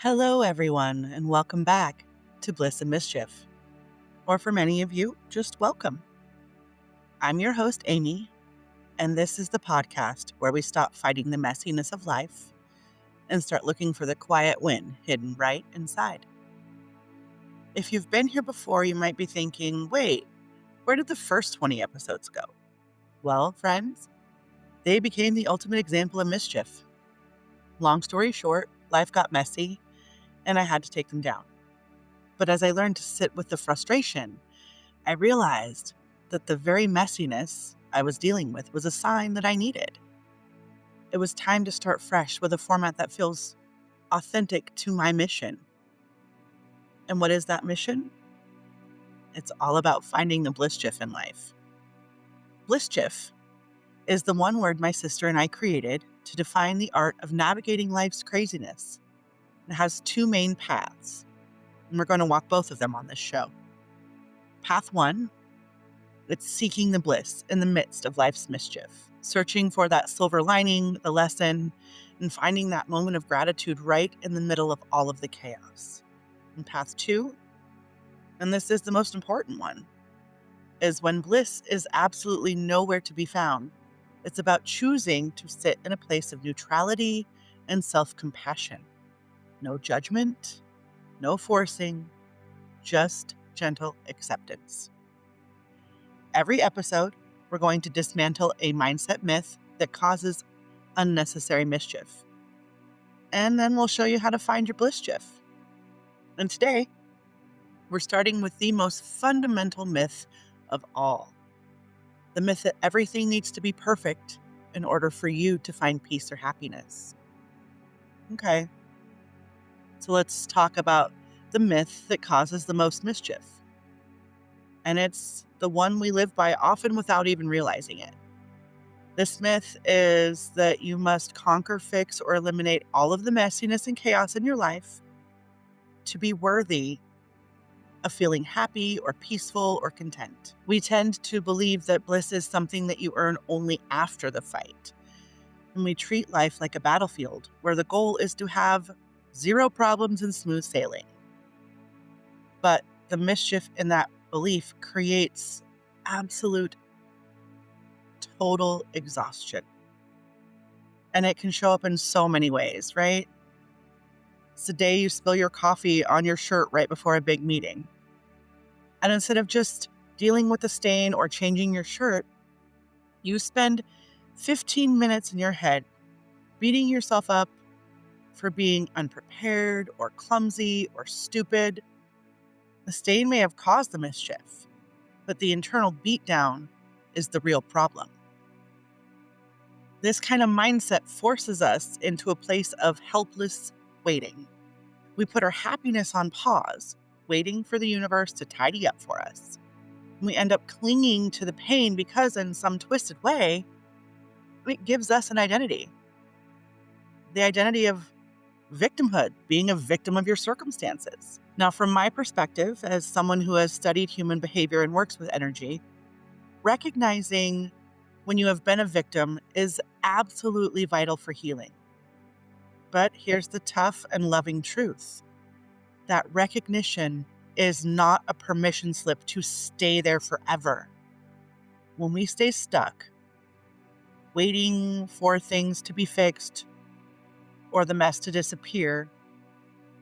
Hello, everyone, and welcome back to Bliss and Mischief. Or for many of you, just welcome. I'm your host, Amy, and this is the podcast where we stop fighting the messiness of life and start looking for the quiet win hidden right inside. If you've been here before, you might be thinking, wait, where did the first 20 episodes go? Well, friends, they became the ultimate example of mischief. Long story short, life got messy, and I had to take them down. But as I learned to sit with the frustration, I realized that the very messiness I was dealing with was a sign that I needed. It was time to start fresh with a format that feels authentic to my mission. And what is that mission? It's all about finding the Blisschief in life. Blisschief is the one word my sister and I created to define the art of navigating life's craziness. It has two main paths, and we're going to walk both of them on this show. Path one, it's seeking the bliss in the midst of life's mischief, searching for that silver lining, the lesson, and finding that moment of gratitude right in the middle of all of the chaos. And path two, and this is the most important one, is when bliss is absolutely nowhere to be found. It's about choosing to sit in a place of neutrality and self-compassion. No judgment, no forcing, just gentle acceptance. Every episode, we're going to dismantle a mindset myth that causes unnecessary mischief. And then we'll show you how to find your Blisschief. And today, we're starting with the most fundamental myth of all. The myth that everything needs to be perfect in order for you to find peace or happiness. Okay. So let's talk about the myth that causes the most mischief. And it's the one we live by often without even realizing it. This myth is that you must conquer, fix, or eliminate all of the messiness and chaos in your life to be worthy of feeling happy or peaceful or content. We tend to believe that bliss is something that you earn only after the fight. And we treat life like a battlefield where the goal is to have zero problems and smooth sailing. But the mischief in that belief creates absolute, total exhaustion. And it can show up in so many ways, right? It's the day you spill your coffee on your shirt right before a big meeting. And instead of just dealing with the stain or changing your shirt, you spend 15 minutes in your head beating yourself up for being unprepared or clumsy or stupid. The stain may have caused the mischief, but the internal beatdown is the real problem. This kind of mindset forces us into a place of helpless waiting. We put our happiness on pause, waiting for the universe to tidy up for us. We end up clinging to the pain because in some twisted way, it gives us an identity. The identity of victimhood, being a victim of your circumstances. Now, from my perspective, as someone who has studied human behavior and works with energy, recognizing when you have been a victim is absolutely vital for healing. But here's the tough and loving truth. That recognition is not a permission slip to stay there forever. When we stay stuck, waiting for things to be fixed, or the mess to disappear,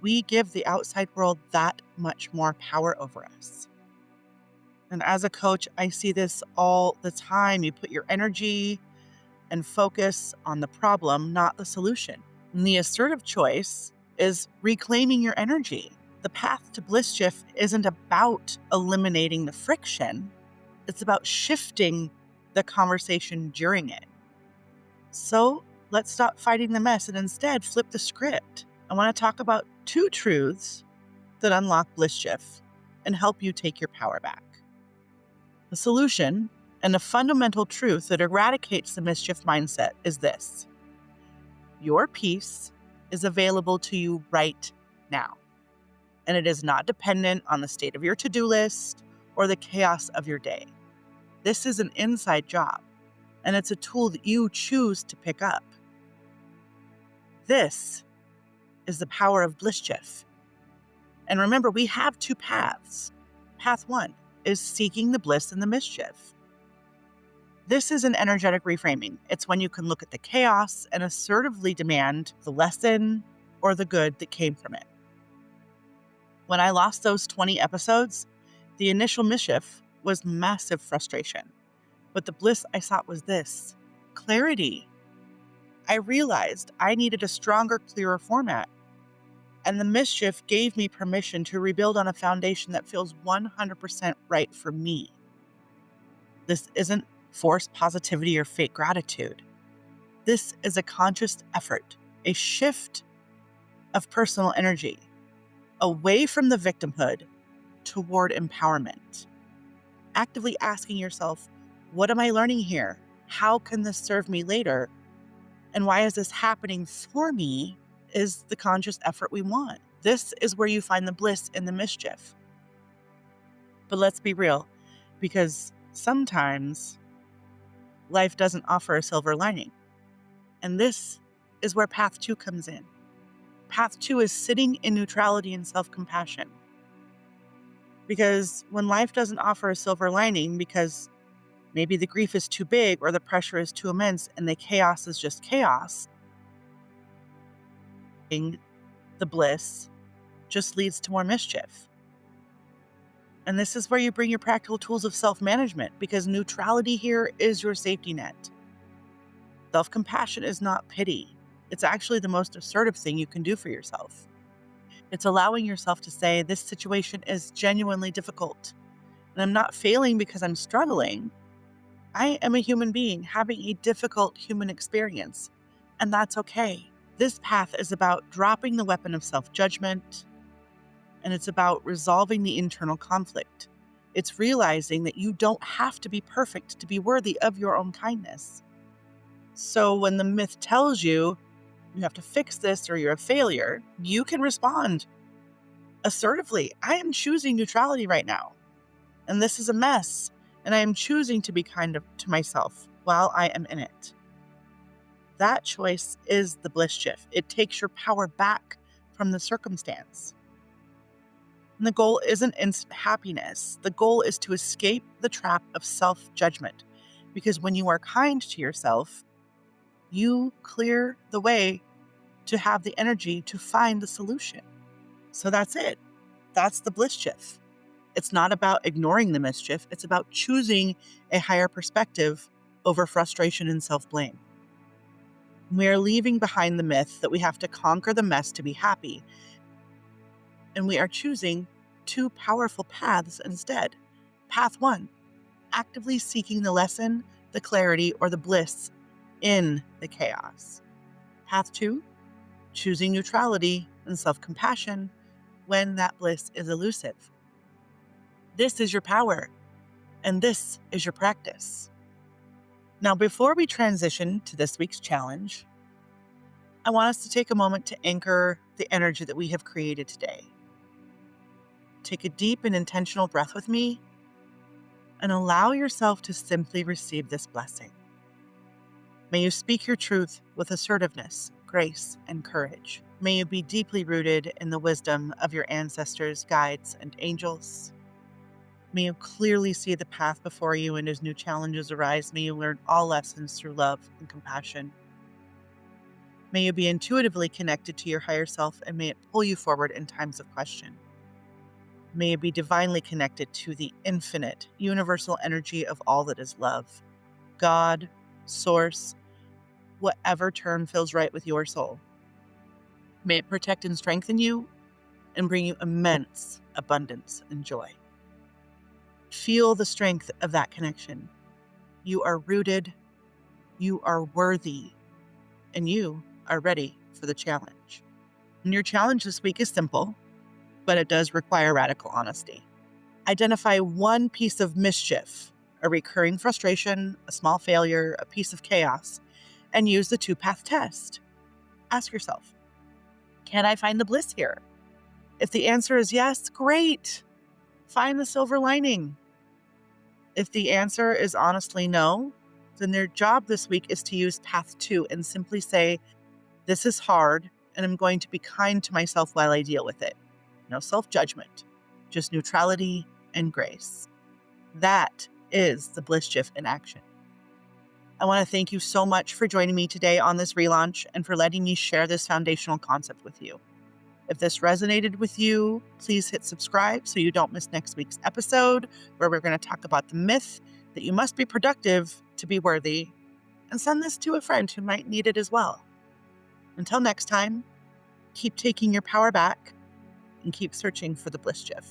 we give the outside world that much more power over us. And as a coach, I see this all the time. You put your energy and focus on the problem, not the solution. And the assertive choice is reclaiming your energy. The path to Blisschief isn't about eliminating the friction. It's about shifting the conversation during it. So let's stop fighting the mess and instead flip the script. I want to talk about two truths that unlock Blisschief and help you take your power back. The solution and the fundamental truth that eradicates the mischief mindset is this: your peace is available to you right now, and it is not dependent on the state of your to-do list or the chaos of your day. This is an inside job, and it's a tool that you choose to pick up. This is the power of Blisschief. And remember, we have two paths. Path 1 is seeking the bliss and the mischief. This is an energetic reframing. It's when you can look at the chaos and assertively demand the lesson or the good that came from it. When I lost those 20 episodes, the initial mischief was massive frustration. But the bliss I sought was this: clarity. I realized I needed a stronger, clearer format. And the mischief gave me permission to rebuild on a foundation that feels 100% right for me. This isn't forced positivity or fake gratitude. This is a conscious effort, a shift of personal energy away from the victimhood toward empowerment. Actively asking yourself, what am I learning here? How can this serve me later? And why is this happening for me? Is the conscious effort we want. This is where you find the bliss in the mischief. But let's be real, because sometimes life doesn't offer a silver lining. And this is where path 2 comes in. Path 2 is sitting in neutrality and self-compassion. Because when life doesn't offer a silver lining, because maybe the grief is too big or the pressure is too immense and the chaos is just chaos, the bliss just leads to more mischief. And this is where you bring your practical tools of self-management, because neutrality here is your safety net. Self-compassion is not pity. It's actually the most assertive thing you can do for yourself. It's allowing yourself to say, this situation is genuinely difficult. And I'm not failing because I'm struggling. I am a human being having a difficult human experience, and that's okay. This path is about dropping the weapon of self-judgment, and it's about resolving the internal conflict. It's realizing that you don't have to be perfect to be worthy of your own kindness. So when the myth tells you you have to fix this or you're a failure, you can respond assertively. I am choosing neutrality right now, and this is a mess, and I am choosing to be kind to myself while I am in it. That choice is the Blisschief. It takes your power back from the circumstance. And the goal isn't instant happiness. The goal is to escape the trap of self-judgment. Because when you are kind to yourself, you clear the way to have the energy to find the solution. So that's it. That's the Blisschief. It's not about ignoring the mischief. It's about choosing a higher perspective over frustration and self-blame. We are leaving behind the myth that we have to conquer the mess to be happy. And we are choosing two powerful paths instead. Path 1, actively seeking the lesson, the clarity, or the bliss in the chaos. Path 2, choosing neutrality and self-compassion when that bliss is elusive. This is your power, and this is your practice. Now, before we transition to this week's challenge, I want us to take a moment to anchor the energy that we have created today. Take a deep and intentional breath with me and allow yourself to simply receive this blessing. May you speak your truth with assertiveness, grace, and courage. May you be deeply rooted in the wisdom of your ancestors, guides, and angels. May you clearly see the path before you, and as new challenges arise, may you learn all lessons through love and compassion. May you be intuitively connected to your higher self, and may it pull you forward in times of question. May you be divinely connected to the infinite, universal energy of all that is love. God, Source, whatever term feels right with your soul. May it protect and strengthen you and bring you immense abundance and joy. Feel the strength of that connection. You are rooted, you are worthy, and you are ready for the challenge. And your challenge this week is simple, but it does require radical honesty. Identify one piece of mischief, a recurring frustration, a small failure, a piece of chaos, and use the two-path test. Ask yourself, can I find the bliss here? If the answer is yes, great. Find the silver lining. If the answer is honestly no, then their job this week is to use path 2 and simply say, this is hard and I'm going to be kind to myself while I deal with it. No self-judgment, just neutrality and grace. That is the Blisschief in action. I want to thank you so much for joining me today on this relaunch and for letting me share this foundational concept with you. If this resonated with you, please hit subscribe so you don't miss next week's episode, where we're going to talk about the myth that you must be productive to be worthy, and send this to a friend who might need it as well. Until next time, keep taking your power back and keep searching for the Blisschief.